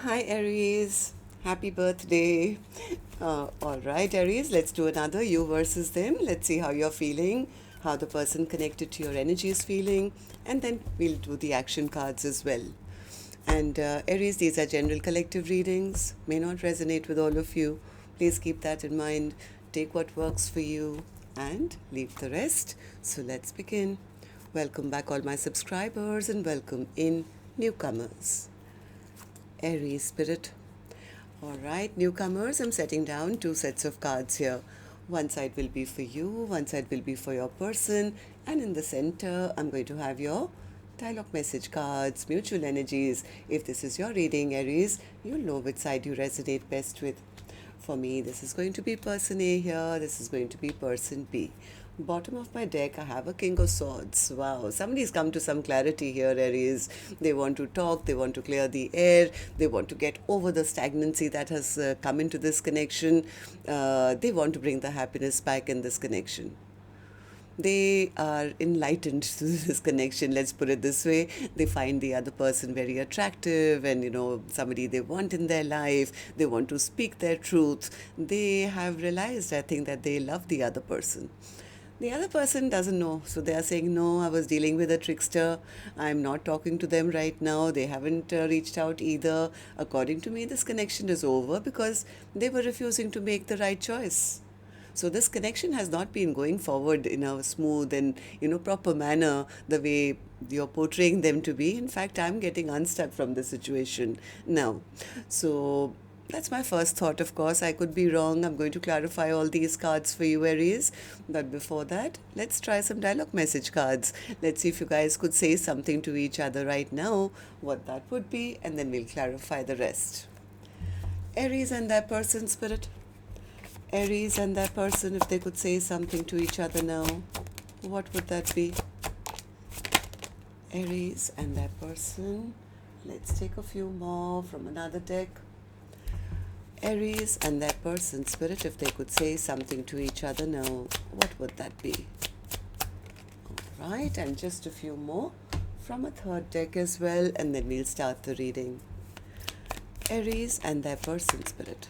Hi Aries, happy birthday. All right, Aries, let's do another you versus them. Let's see how you're feeling, how the person connected to your energy is feeling, and then we'll do the action cards as well. And Aries, these are general collective readings, may not resonate with all of you. Please keep that in mind. Take what works for you and leave the rest. So let's begin. Welcome back, all my subscribers, and welcome in newcomers. Aries spirit. All right, newcomers, I'm setting down two sets of cards here. One side will be for you, one side will be for your person, and in the center, I'm going to have your dialogue message cards, mutual energies. If this is your reading, Aries, you'll know which side you resonate best with. For me, this is going to be person A here, this is going to be person B. Bottom of my deck, I have a King of Swords. Wow, somebody's come to some clarity here, Aries. They want to talk, they want to clear the air, they want to get over the stagnancy that has come into this connection. They want to bring the happiness back in this connection. They are enlightened to this connection, let's put it this way. They find the other person very attractive and somebody they want in their life. They want to speak their truth. They have realized, I think, that they love the other person. The other person doesn't know, so they are saying, no, I was dealing with a trickster, I'm not talking to them right now, they haven't reached out either. According to me, this connection is over because they were refusing to make the right choice. So this connection has not been going forward in a smooth and proper manner the way you're portraying them to be. In fact, I'm getting unstuck from the situation now. So that's my first thought. Of course, I could be wrong. I'm going to clarify all these cards for you, Aries. But before that, let's try some dialogue message cards. Let's see if you guys could say something to each other right now, what that would be, and then we'll clarify the rest. Aries and that person, spirit. Aries and that person, if they could say something to each other now, what would that be? Aries and that person. Let's take a few more from another deck. Aries and that person, spirit, if they could say something to each other now, what would that be? All right, and just a few more from a third deck as well, and then we'll start the reading. Aries and their person, spirit.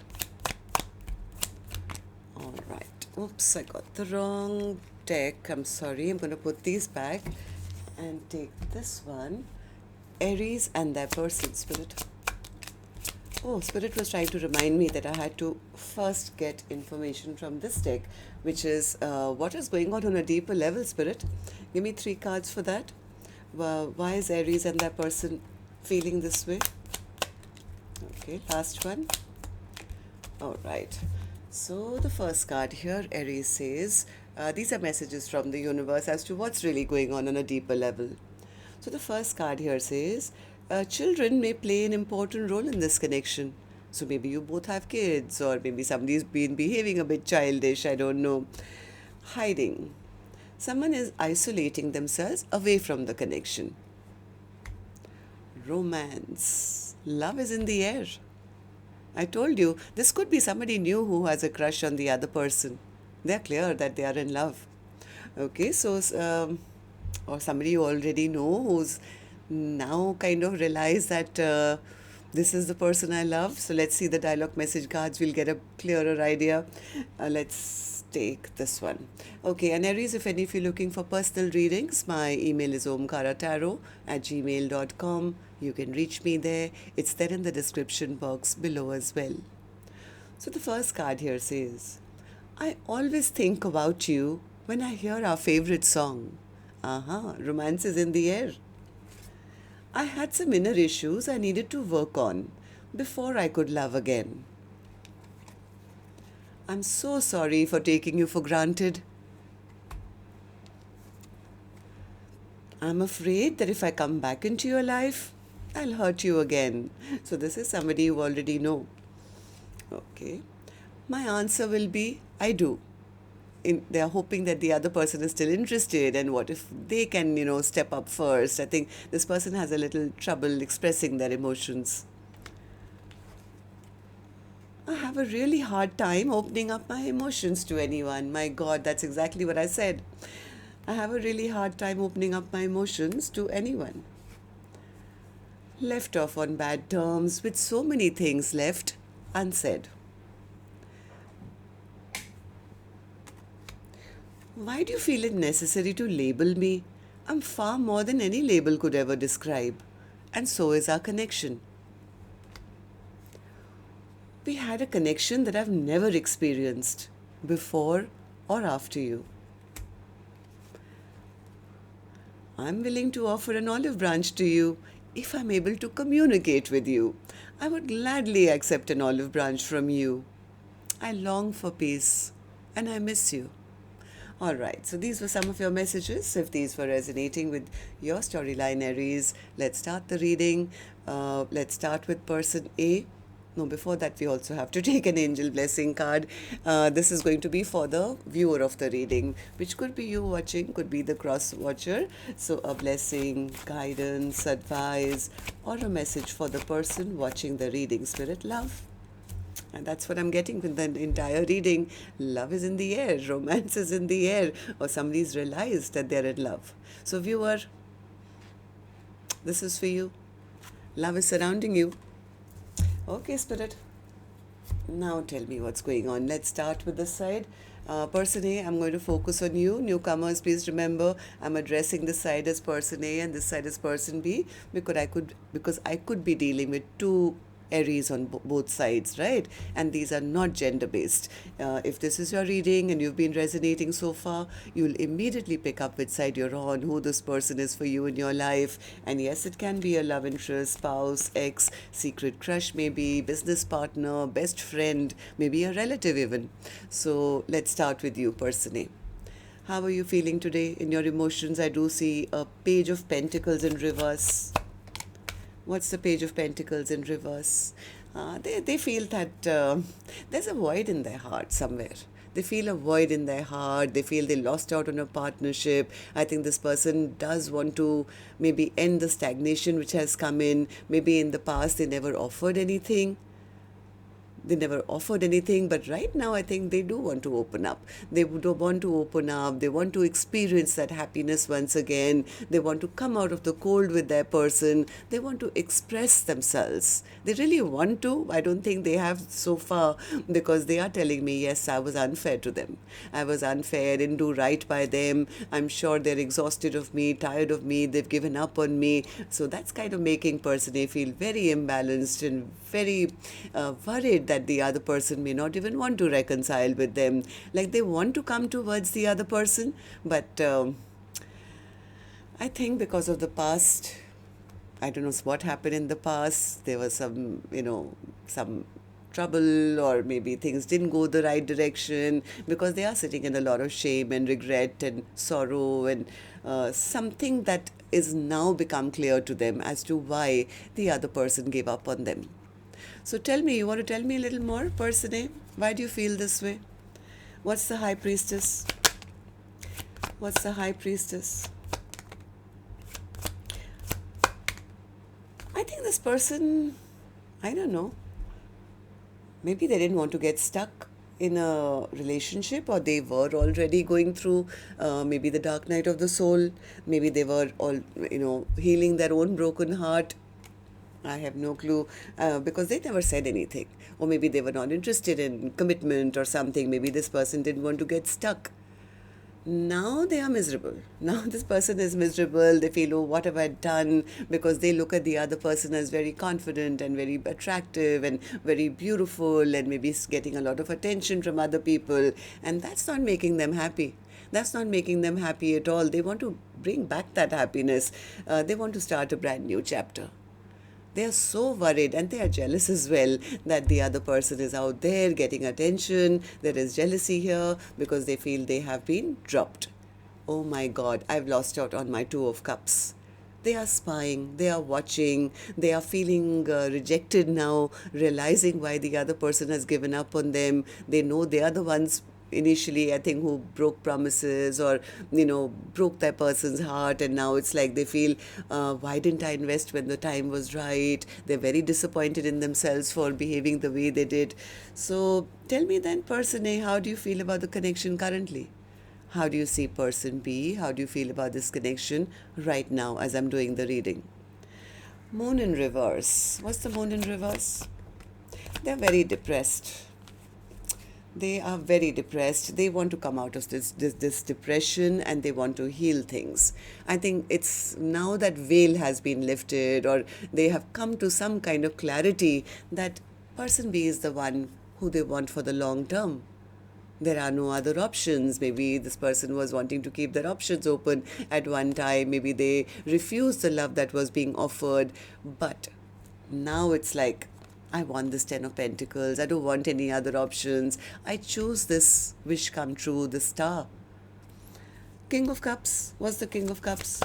All right. Oops, I got the wrong deck. I'm sorry. I'm going to put these back and take this one. Aries and their person, spirit. Oh, spirit was trying to remind me that I had to first get information from this deck, which is what is going on a deeper level, spirit. Give me 3 cards for that. Why is Aries and their person feeling this way? Okay, last one. All right. So the first card here, Aries says, these are messages from the universe as to what's really going on a deeper level. So the first card here says, children may play an important role in this connection. So maybe you both have kids, or maybe somebody's been behaving a bit childish, I don't know. Hiding. Someone is isolating themselves away from the connection. Romance. Love is in the air. I told you, this could be somebody new who has a crush on the other person. They're clear that they are in love. Okay, so, or somebody you already know who's now kind of realized that this is the person I love. So let's see the dialogue message cards. We'll get a clearer idea. Let's take this one. Okay, and Aries, if any of you are looking for personal readings, my email is omkaratarot@gmail.com. You can reach me there. It's there in the description box below as well. So the first card here says, I always think about you when I hear our favorite song. Romance is in the air. I had some inner issues I needed to work on before I could love again. I'm so sorry for taking you for granted. I'm afraid that if I come back into your life, I'll hurt you again. So this is somebody you already know. Okay. My answer will be, I do. They are hoping that the other person is still interested, and what if they can, step up first. I think this person has a little trouble expressing their emotions. I have a really hard time opening up my emotions to anyone. My God, that's exactly what I said. I have a really hard time opening up my emotions to anyone. left off on bad terms with so many things left unsaid. Why do you feel it necessary to label me? I'm far more than any label could ever describe. And so is our connection. We had a connection that I've never experienced before or after you. I'm willing to offer an olive branch to you if I'm able to communicate with you. I would gladly accept an olive branch from you. I long for peace and I miss you. All right, so these were some of your messages. If these were resonating with your storyline, Aries, let's start the reading. Let's start with person A. No, before that, we also have to take an angel blessing card. This is going to be for the viewer of the reading, which could be you watching, could be the cross watcher. So a blessing, guidance, advice, or a message for the person watching the reading. Spirit, love. And that's what I'm getting with the entire reading. Love is in the air, romance is in the air, or somebody's realized that they're in love. So viewer, this is for you. Love is surrounding you. Okay, Spirit. Now tell me what's going on. Let's start with this side. Person A, I'm going to focus on you. Newcomers, please remember, I'm addressing this side as person A and this side as person B because I could be dealing with two Aries on both sides, right? And these are not gender based. If this is your reading and you've been resonating so far, you'll immediately pick up which side you're on, who this person is for you in your life. And yes, it can be a love interest, spouse, ex, secret crush, maybe business partner, best friend, maybe a relative even. So let's start with you, person A. How are you feeling today in your emotions? I do see a page of pentacles in reverse. What's the page of pentacles in reverse? They feel that there's a void in their heart somewhere. They feel a void in their heart. They feel they lost out on a partnership. I think this person does want to maybe end the stagnation which has come in. Maybe in the past they never offered anything. But right now I think they do want to open up. They do want to open up. They want to experience that happiness once again. They want to come out of the cold with their person. They want to express themselves. They really want to. I don't think they have so far because they are telling me, yes, I was unfair to them. I was unfair, didn't do right by them. I'm sure they're exhausted of me, tired of me. They've given up on me. So that's kind of making person A feel very imbalanced and very worried that the other person may not even want to reconcile with them. Like they want to come towards the other person, but I think because of the past, I don't know what happened in the past. There was some trouble, or maybe things didn't go the right direction because they are sitting in a lot of shame and regret and sorrow and something that is now become clear to them as to why the other person gave up on them. So tell me, you want to tell me a little more, person A? Why do you feel this way? What's the High Priestess? What's the High Priestess? I think this person, I don't know, maybe they didn't want to get stuck in a relationship, or they were already going through maybe the dark night of the soul. Maybe they were all, healing their own broken heart. I have no clue because they never said anything. Or maybe they were not interested in commitment or something. Maybe this person didn't want to get stuck. Now they are miserable. Now this person is miserable. They feel, oh, what have I done? Because they look at the other person as very confident and very attractive and very beautiful and maybe getting a lot of attention from other people. And that's not making them happy. That's not making them happy at all. They want to bring back that happiness. They want to start a brand new chapter. They are so worried and they are jealous as well that the other person is out there getting attention. There is jealousy here because they feel they have been dropped. Oh my God, I've lost out on my Two of Cups. They are spying, they are watching, they are feeling rejected now, realizing why the other person has given up on them. They know they are the ones initially, I think, who broke promises or, broke that person's heart. And now it's like they feel, why didn't I invest when the time was right? They're very disappointed in themselves for behaving the way they did. So tell me then, person A, how do you feel about the connection currently? How do you see person B? How do you feel about this connection right now as I'm doing the reading? Moon in reverse. What's the moon in reverse? They're very depressed. They are very depressed. They want to come out of this depression, and they want to heal things. I think it's now that veil has been lifted, or they have come to some kind of clarity that person B is the one who they want for the long term. There are no other options. Maybe this person was wanting to keep their options open at one time. Maybe they refused the love that was being offered. But now it's like, I want this Ten of Pentacles. I don't want any other options. I choose this wish come true, the star. King of Cups. What's the King of Cups?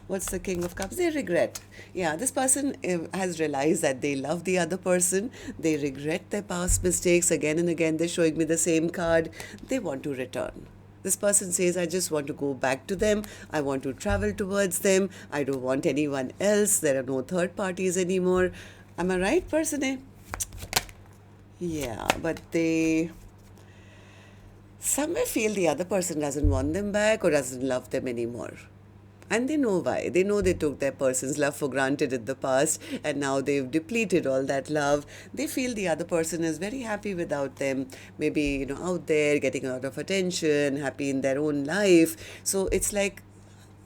What's the King of Cups? They regret. Yeah, this person has realized that they love the other person. They regret their past mistakes. Again and again, they're showing me the same card. They want to return. This person says, I just want to go back to them. I want to travel towards them. I don't want anyone else. There are no third parties anymore. Am I right, person A? Yeah, but they somewhere feel the other person doesn't want them back or doesn't love them anymore. And they know why. They know they took their person's love for granted in the past, and now they've depleted all that love. They feel the other person is very happy without them. Maybe, out there getting a lot of attention, happy in their own life. So it's like,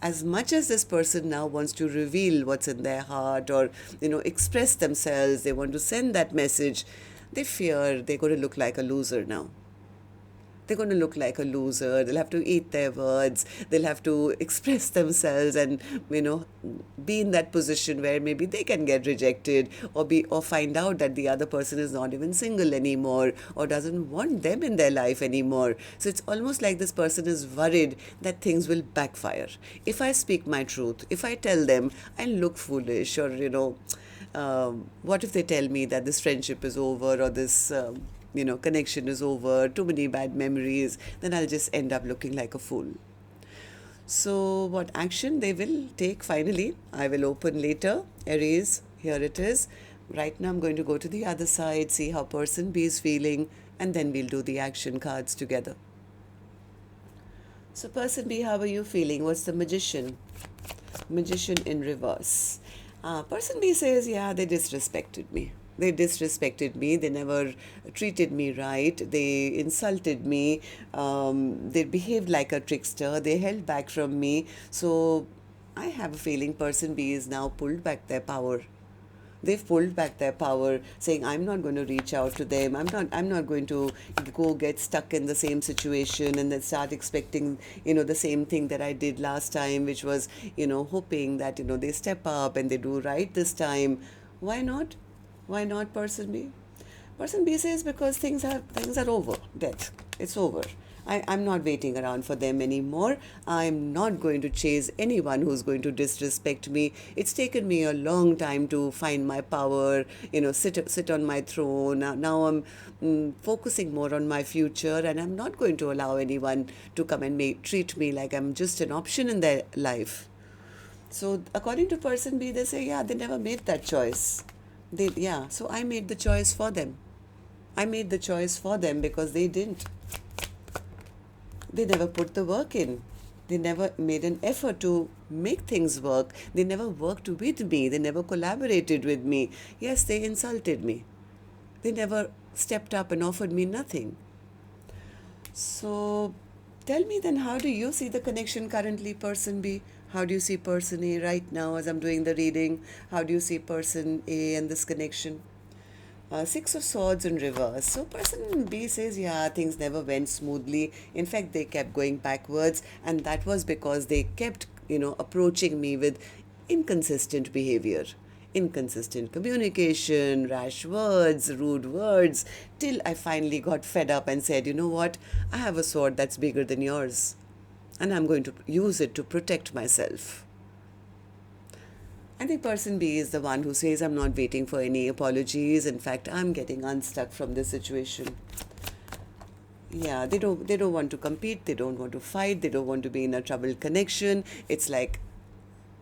as much as this person now wants to reveal what's in their heart, or, express themselves, they want to send that message, they fear they're going to look like a loser now. They're going to look like a loser. They'll have to eat their words. They'll have to express themselves and, be in that position where maybe they can get rejected, or find out that the other person is not even single anymore, or doesn't want them in their life anymore. So it's almost like this person is worried that things will backfire. If I speak my truth, if I tell them, I'll look foolish, or, what if they tell me that this friendship is over, or this connection is over, too many bad memories, then I'll just end up looking like a fool. So what action they will take finally, I will open later. Aries, here it is. Right now I'm going to go to the other side, see how person B is feeling, and then we'll do the action cards together. So person B, how are you feeling? What's the Magician? Magician in reverse. Person B says, yeah, they disrespected me. They disrespected me. They never treated me right. They insulted me. They behaved like a trickster. They held back from me. So I have a feeling person B is now pulled back their power. They've pulled back their power, saying, I'm not going to reach out to them. I'm not going to go get stuck in the same situation and then start expecting, the same thing that I did last time, which was, hoping that, they step up and they do right this time. Why not? Why not, person B? Person B says, because things are over. Death. It's over. I'm not waiting around for them anymore. I'm not going to chase anyone who's going to disrespect me. It's taken me a long time to find my power, sit on my throne. Now I'm focusing more on my future, and I'm not going to allow anyone to come and treat me like I'm just an option in their life. So according to person B, they say, yeah, they never made that choice. So I made the choice for them. I made the choice for them because they didn't. They never put the work in. They never made an effort to make things work. They never worked with me. They never collaborated with me. Yes, they insulted me. They never stepped up and offered me nothing. So tell me then, how do you see the connection currently, person B? How do you see person A right now as I'm doing the reading? How do you see person A and this connection? Six of Swords in reverse. So person B says, yeah, things never went smoothly. In fact, they kept going backwards, and that was because they kept, approaching me with inconsistent behavior, inconsistent communication, rash words, rude words, till I finally got fed up and said, you know what, I have a sword that's bigger than yours, and I'm going to use it to protect myself. I think person B is the one who says, I'm not waiting for any apologies. In fact, I'm getting unstuck from this situation. Yeah, they don't want to compete. They don't want to fight. They don't want to be in a troubled connection. It's like,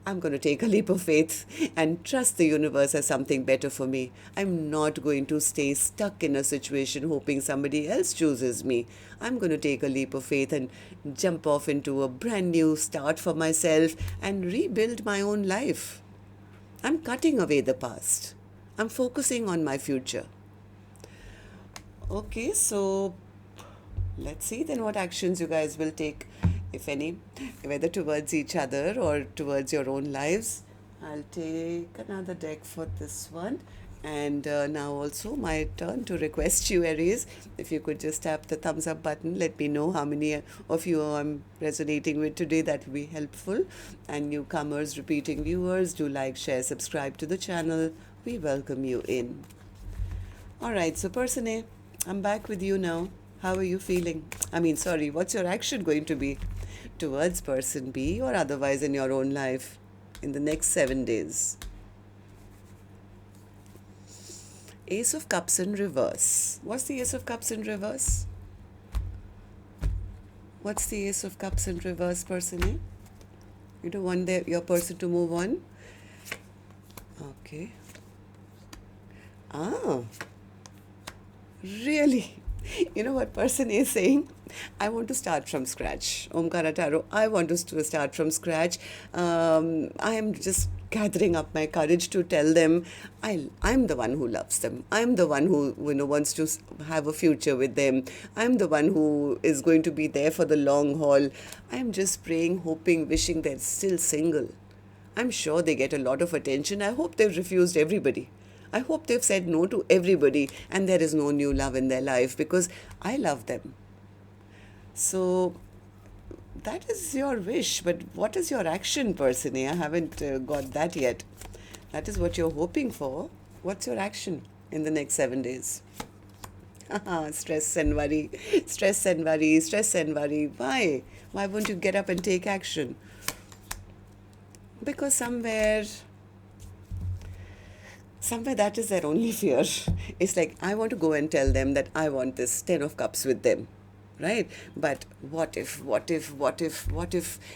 I'm going to take a leap of faith and trust the universe as something better for me. I'm not going to stay stuck in a situation hoping somebody else chooses me. I'm going to take a leap of faith and jump off into a brand new start for myself and rebuild my own life. I'm cutting away the past. I'm focusing on my future. Okay, so let's see then what actions you guys will take, if any, whether towards each other or towards your own lives. I'll take another deck for this one. And now also my turn to request you, Aries, if you could just tap the thumbs up button. Let me know how many of you I'm resonating with today. That would be helpful. And newcomers, repeating viewers, do like, share, subscribe to the channel. We welcome you in. Alright, so person A, I'm back with you now. How are you feeling? Sorry, what's your action going to be towards person B or otherwise in your own life in the next 7 days? Ace of Cups in reverse. What's the Ace of Cups in reverse? What's the Ace of Cups in reverse, person A? You don't want your person to move on? Okay. Ah, really? You know what person A is saying? I want to start from scratch. Omkaratarot, I want to start from scratch. I am just gathering up my courage to tell them I'm the one who loves them. I'm the one who wants to have a future with them. I'm the one who is going to be there for the long haul. I'm just praying, hoping, wishing they're still single. I'm sure they get a lot of attention. I hope they've refused everybody. I hope they've said no to everybody and there is no new love in their life because I love them. So that is your wish, but what is your action, person A? I haven't got that yet. That is what you're hoping for. What's your action in the next 7 days? Stress and worry, stress and worry, stress and worry. Why? Why won't you get up and take action? Because somewhere that is their only fear. It's like, I want to go and tell them that I want this 10 of cups with them, right? But what if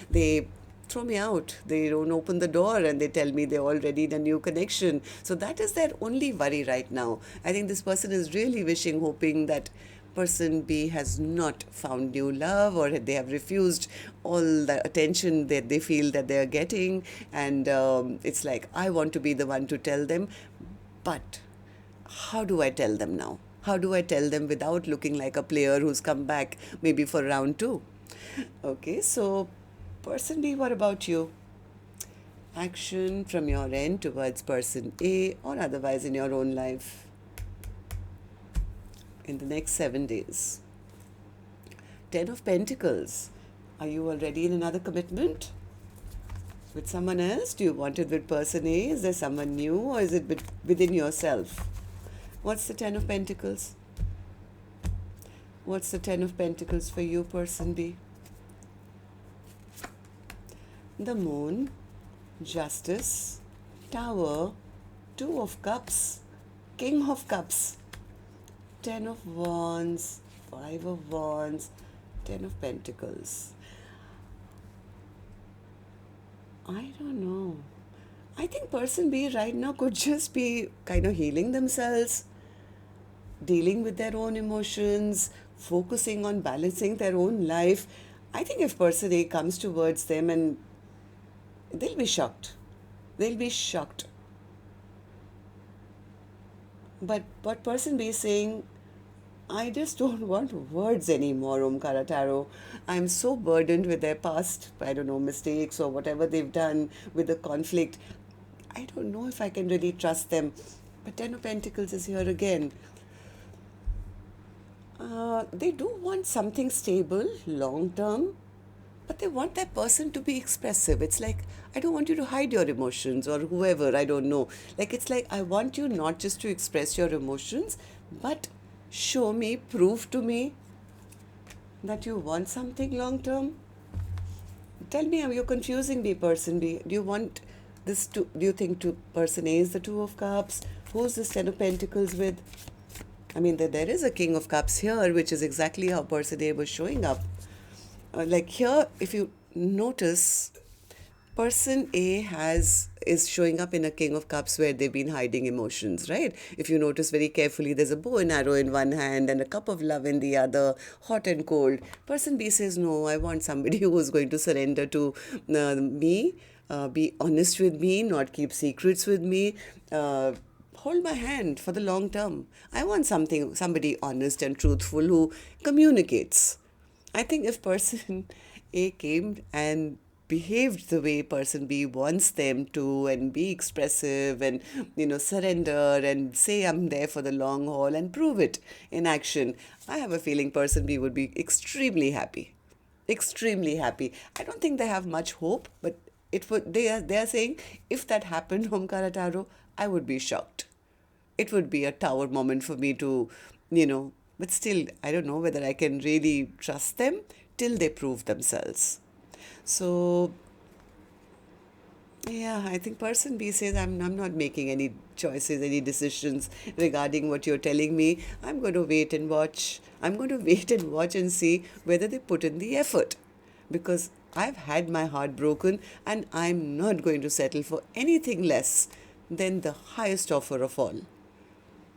they throw me out? They don't open the door and they tell me they're already in a new connection. So that is their only worry right now. I think this person is really wishing, hoping that person B has not found new love, or they have refused all the attention that they feel that they are getting. And it's like, I want to be the one to tell them. But how do I tell them now? How do I tell them without looking like a player who's come back maybe for round 2? Okay, so person B, what about you? Action from your end towards person A or otherwise in your own life in the next 7 days. 10 of Pentacles. Are you already in another commitment with someone else? Do you want it with person A? Is there someone new, or is it within yourself? What's the 10 of Pentacles? What's the 10 of Pentacles for you, person B? The Moon, Justice, Tower, 2 of Cups, King of Cups, 10 of Wands, 5 of Wands, 10 of Pentacles. I don't know. I think person B right now could just be kind of healing themselves, dealing with their own emotions, focusing on balancing their own life. I think if person A comes towards them, and they'll be shocked. They'll be shocked. But what person B is saying, I just don't want words anymore, Omkaratarot. I'm so burdened with their past, mistakes or whatever they've done with the conflict. I don't know if I can really trust them. But 10 of Pentacles is here again. They do want something stable, long term, but they want that person to be expressive. It's like, I don't want you to hide your emotions, or whoever, I don't know. Like, it's like, I want you not just to express your emotions, but show me, prove to me that you want something long term. Tell me, you're confusing me, person B. Do you want this to, do you think person A is the 2 of Cups? Who's this 10 of Pentacles with? There is a King of Cups here, which is exactly how person A was showing up. Like here, if you notice, person A is showing up in a King of Cups where they've been hiding emotions, right? If you notice very carefully, there's a bow and arrow in one hand and a cup of love in the other, hot and cold. Person B says, no, I want somebody who is going to surrender to me, be honest with me, not keep secrets with me. Uh, Hold my hand for the long term. I want somebody honest and truthful who communicates. I think if person A came and behaved the way person B wants them to, and be expressive and surrender and say I'm there for the long haul and prove it in action, I have a feeling person B would be extremely happy. Extremely happy. I don't think they have much hope, but they are saying if that happened, Omkara Taro, I would be shocked. It would be a tower moment for me to, but still, I don't know whether I can really trust them till they prove themselves. So, yeah, I think person B says I'm not making any choices, any decisions regarding what you're telling me. I'm going to wait and watch. I'm going to wait and watch and see whether they put in the effort. Because I've had my heart broken and I'm not going to settle for anything less than the highest offer of all.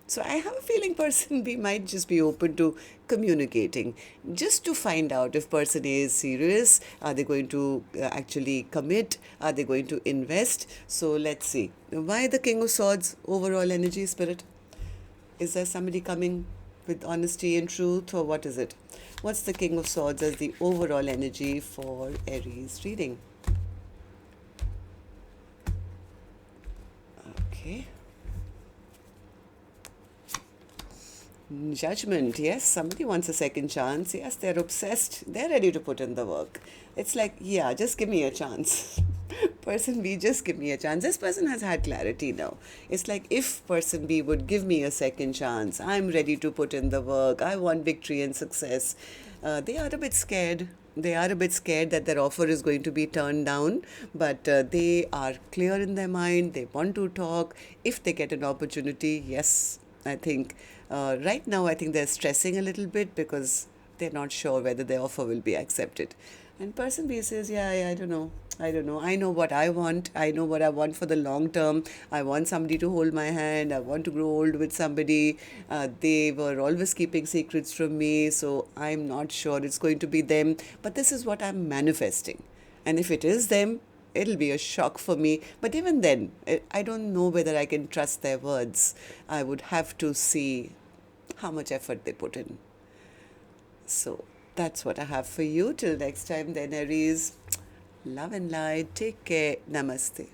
So I have a feeling person B might just be open to communicating, just to find out if person A is serious. Are they going to actually commit? Are they going to invest? So let's see. Why the King of Swords overall energy, Spirit? Is there somebody coming with honesty and truth, or what is it? What's the King of Swords as the overall energy for Aries reading? Okay. Judgment, yes, somebody wants a second chance. Yes, they're obsessed. They're ready to put in the work. It's like, yeah, just give me a chance. Person B, just give me a chance. This person has had clarity now. It's like if person B would give me a second chance, I'm ready to put in the work. I want victory and success. They are a bit scared. They are a bit scared that their offer is going to be turned down, but they are clear in their mind. They want to talk. If they get an opportunity, yes, I think right now I think they're stressing a little bit because they're not sure whether their offer will be accepted. And person B says, yeah, I don't know. I don't know. I know what I want. I know what I want for the long term. I want somebody to hold my hand. I want to grow old with somebody. They were always keeping secrets from me, so I'm not sure it's going to be them. But this is what I'm manifesting. And if it is them, it'll be a shock for me. But even then, I don't know whether I can trust their words. I would have to see how much effort they put in. So that's what I have for you. Till next time, then, Aries. Love and light. Take care. Namaste.